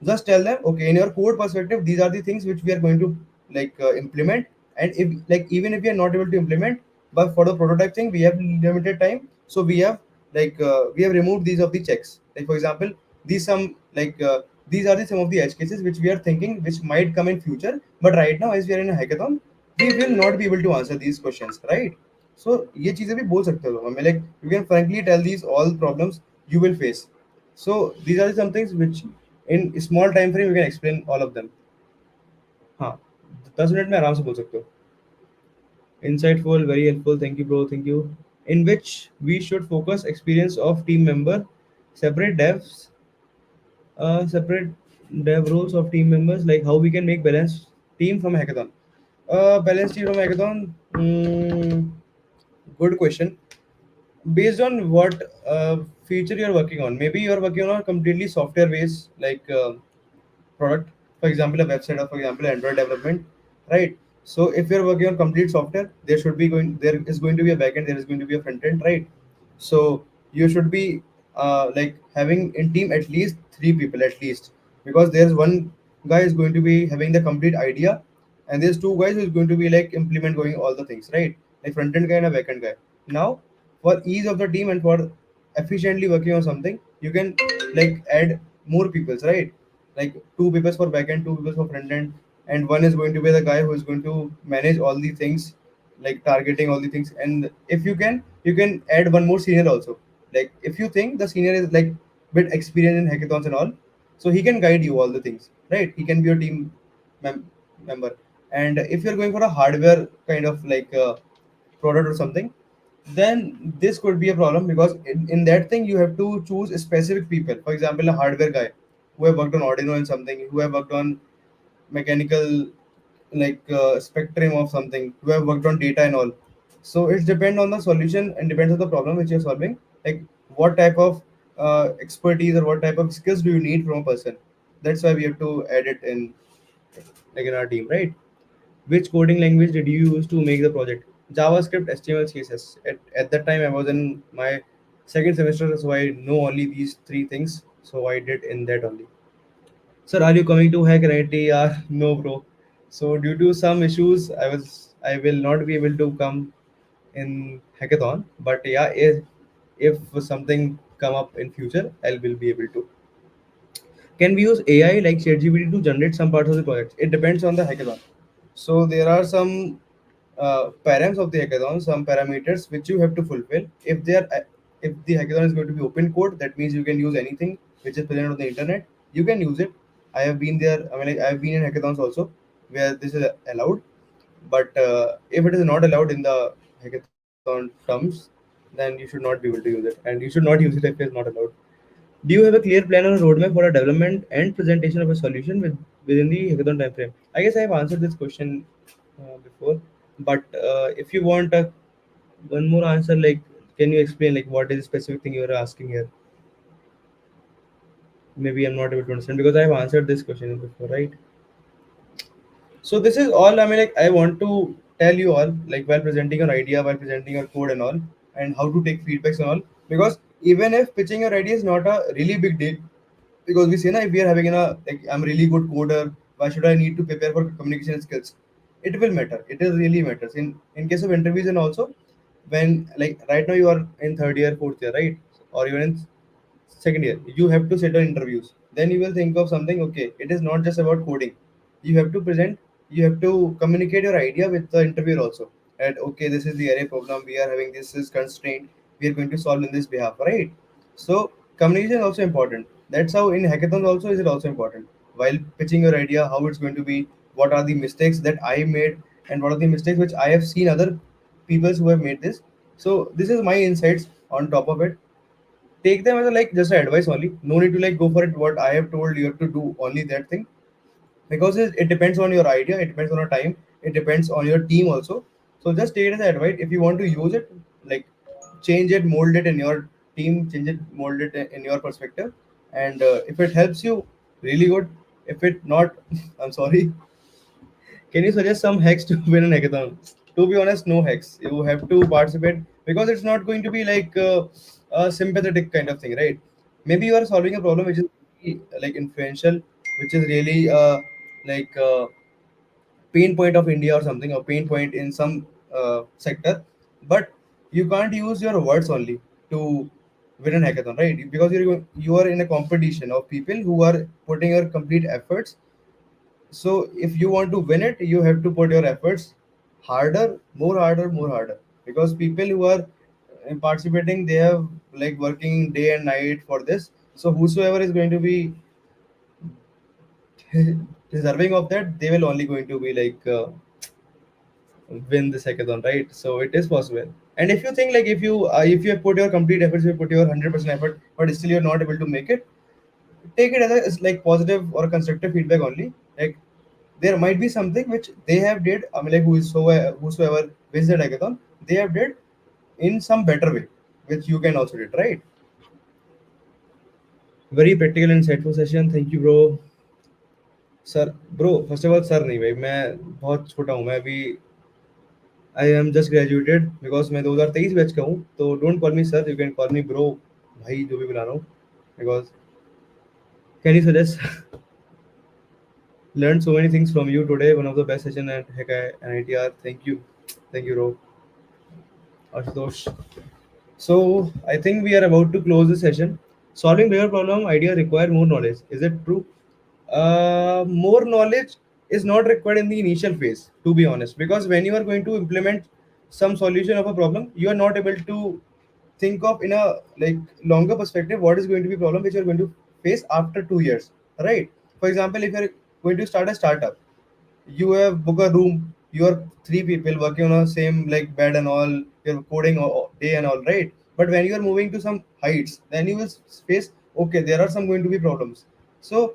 Just tell them, okay, in your code perspective, these are the things which we are going to implement. And if, like, even if we are not able to implement, but for the prototype thing we have limited time, so we have removed these of the checks. Like, for example, these some these are the some of the edge cases which we are thinking which might come in future, but right now as we are in a hackathon, we will not be able to answer these questions, right? So ये चीजें भी बोल सकते हो हमें, like you can frankly tell these all problems you will face. So these are some things which in small time frame you can explain all of them. हाँ, 10 minute में आराम से बोल सकते हो. Insightful, very helpful. Thank you, bro. Thank you. In which we should focus experience of team member, separate devs, separate dev roles of team members, like how we can make balance team from hackathon. Balance team from hackathon. Good question. Based on what feature you're working on, maybe you're working on a completely software based product, for example a website, or for example Android development, right? So if you're working on complete software, there is going to be a backend, there is going to be a front end, right? So you should be having in team at least 3 people at least, because there's one guy is going to be having the complete idea, and there's two guys who is going to be like implement going all the things, right? Like front end guy and a back end guy. Now for ease of the team and for efficiently working on something, you can add more peoples, right? Like 2 people for backend, 2 people for front end, and one is going to be the guy who is going to manage all the things, like targeting all the things. And if you can add one more senior also. Like if you think the senior is like bit experienced in hackathons and all, so he can guide you all the things, right? He can be your team member. And if you're going for a hardware kind of product or something, then this could be a problem, because in that thing you have to choose specific people. For example, a hardware guy who have worked on Arduino and something, who have worked on mechanical spectrum of something, who have worked on data and all. So it depends on the solution and depends on the problem which you're solving. Like what type of expertise or what type of skills do you need from a person. That's why we have to add it in, like in our team, right? Which coding language did you use to make the project? JavaScript, HTML, CSS. At that time, I was in my second semester, so I know only these three things. So I did in that only. Sir, are you coming to HackNITR? No, bro. So due to some issues, I will not be able to come in hackathon. But yeah, if something come up in future, I will be able to. Can we use AI like ChatGPT to generate some parts of the project? It depends on the hackathon. So there are some params of the hackathon, some parameters which you have to fulfill. If the hackathon is going to be open code, that means you can use anything which is present on the internet. You can use it. I have been there. I mean, like, I have been in hackathons also where this is allowed. But if it is not allowed in the hackathon terms, then you should not be able to use it, and you should not use it if it is not allowed. Do you have a clear plan or a roadmap for a development and presentation of a solution within the hackathon time frame? I guess I have answered this question before, but if you want one more answer, like, can you explain like what is the specific thing you are asking here? Maybe I'm not able to understand because I have answered this question before, right? So this is all. I mean, like, I want to tell you all, like, while presenting your idea, while presenting your code and all, and how to take feedbacks and all. Because even if pitching your idea is not a really big deal, because we say na, if we are having like, I'm a really good coder, why should I need to prepare for communication skills? It will matter. It is really matters in case of interviews. And also when, like, right now you are in third year, fourth year, right? Or even in second year, you have to sit on interviews. Then you will think of something. Okay, it is not just about coding. You have to present, you have to communicate your idea with the interviewer also. And okay, this is the array problem we are having, this is constraint we are going to solve in this behalf, right? So communication is also important. That's how in hackathons also is it also important. While pitching your idea, how it's going to be, what are the mistakes that I made, and what are the mistakes which I have seen other people who have made this. So this is my insights on top of it. Take them as a, like, just advice only. No need to like go for it what I have told you have to do only that thing, because it depends on your idea, it depends on your time, it depends on your team also. So just take it as advice. If you want to use it, like, change it, mold it in your team, change it, mold it in your perspective. And if it helps you, really good. If it not, I'm sorry. Can you suggest some hacks to win an hackathon? To be honest, no hacks. You have to participate because it's not going to be like a sympathetic kind of thing, right? Maybe you are solving a problem which is really, like, influential, which is really like pain point of India or something, or pain point in some sector, but you can't use your words only to win an hackathon, right? Because you are in a competition of people who are putting your complete efforts. So if you want to win it, you have to put your efforts harder, more harder, more harder. Because people who are participating, they have like working day and night for this. So whosoever is going to be deserving of that, they will only going to be like win the hackathon, right? So it is possible. And if you think like, if you have put your complete efforts, you put your 100% effort, but still you're not able to make it, take it as like positive or constructive feedback only. Like, there might be something which they have did. I mean, like, whosoever wins the hackathon, they have did in some better way, which you can also did, right? Very practical and insightful session. Thank you, bro. Sir bro, first of all sir नहीं भाई, मैं बहुत छोटा हूँ, मैं अभी I am just graduated, because मैं 2023 batch का हूँ, तो don't call me sir, you can call me bro, भाई जो भी बुला रहा हूँ, because can you suggest learned so many things from you today. One of the best session at HackNITR. Thank you, Ro, Ashutosh. So I think we are about to close the session. Solving bigger problem idea require more knowledge. Is it true? More knowledge is not required in the initial phase, to be honest, because when you are going to implement some solution of a problem, you are not able to think of in a like longer perspective what is going to be problem which you are going to face after 2 years, right? For example, if you are going to start a startup, you have book a room, you are three people working on a same like bed and all, you're coding day and all, right? But when you are moving to some heights, then you will face, okay, there are some going to be problems. So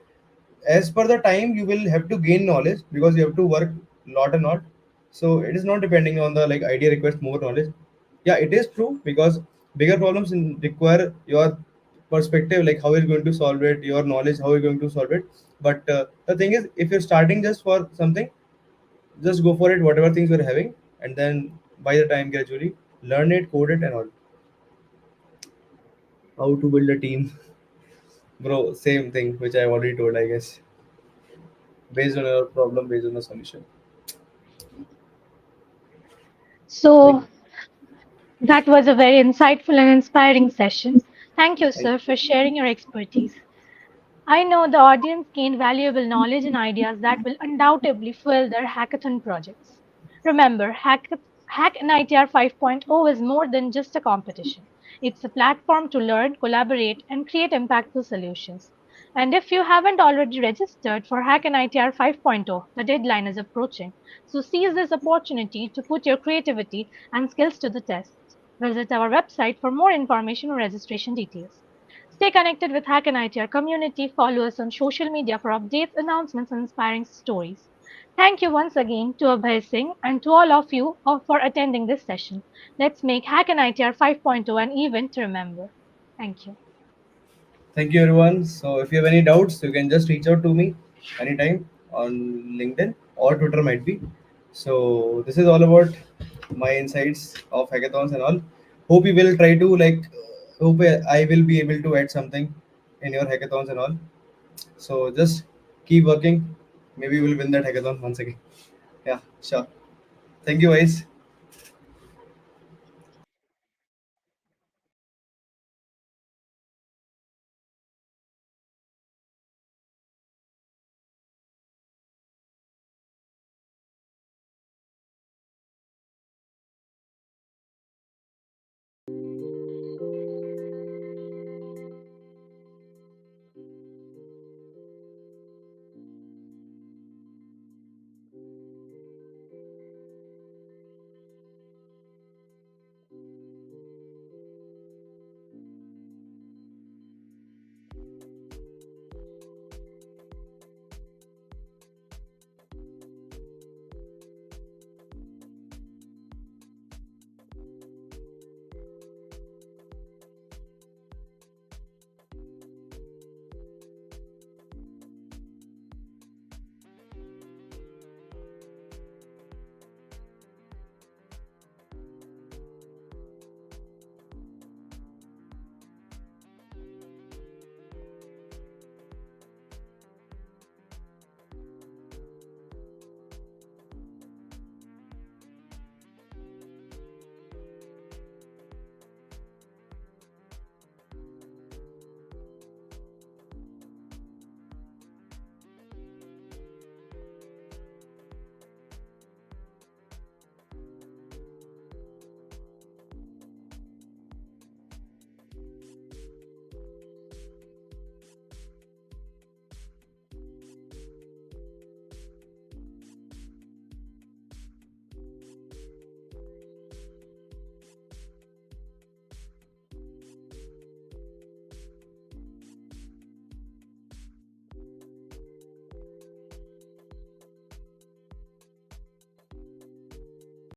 as per the time, you will have to gain knowledge because you have to work lot and lot. So it is not depending on the like idea request more knowledge. Yeah, it is true, because bigger problems require your perspective, like how you're going to solve it, your knowledge, how you're going to solve it. But the thing is, if you're starting just for something, just go for it, whatever things you're having, and then by the time gradually learn it, code it, and all. How to build a team, bro? Same thing which I already told, I guess, based on your problem, based on the solution. Like, So, that was a very insightful and inspiring session. Thank you, thank sir, for sharing your expertise. I know the audience gained valuable knowledge and ideas that will undoubtedly fuel their hackathon projects. Remember, HackNITR 5.0 is more than just a competition. It's a platform to learn, collaborate, and create impactful solutions. And if you haven't already registered for HackNITR 5.0, the deadline is approaching. So seize this opportunity to put your creativity and skills to the test. Visit our website for more information or registration details. Stay connected with Hack and ITR community. Follow us on social media for updates, announcements, and inspiring stories. Thank you once again to Abhay Singh and to all of you for attending this session. Let's make Hack and ITR 5.0 an event to remember. Thank you. Thank you, everyone. So, if you have any doubts, you can just reach out to me anytime on LinkedIn or Twitter, might be. So, this is all about my insights of hackathons and all. Hope you will try to hope I will be able to add something in your hackathons and all. So, just keep working. Maybe we'll win that hackathon once again. Yeah, sure. Thank you, guys.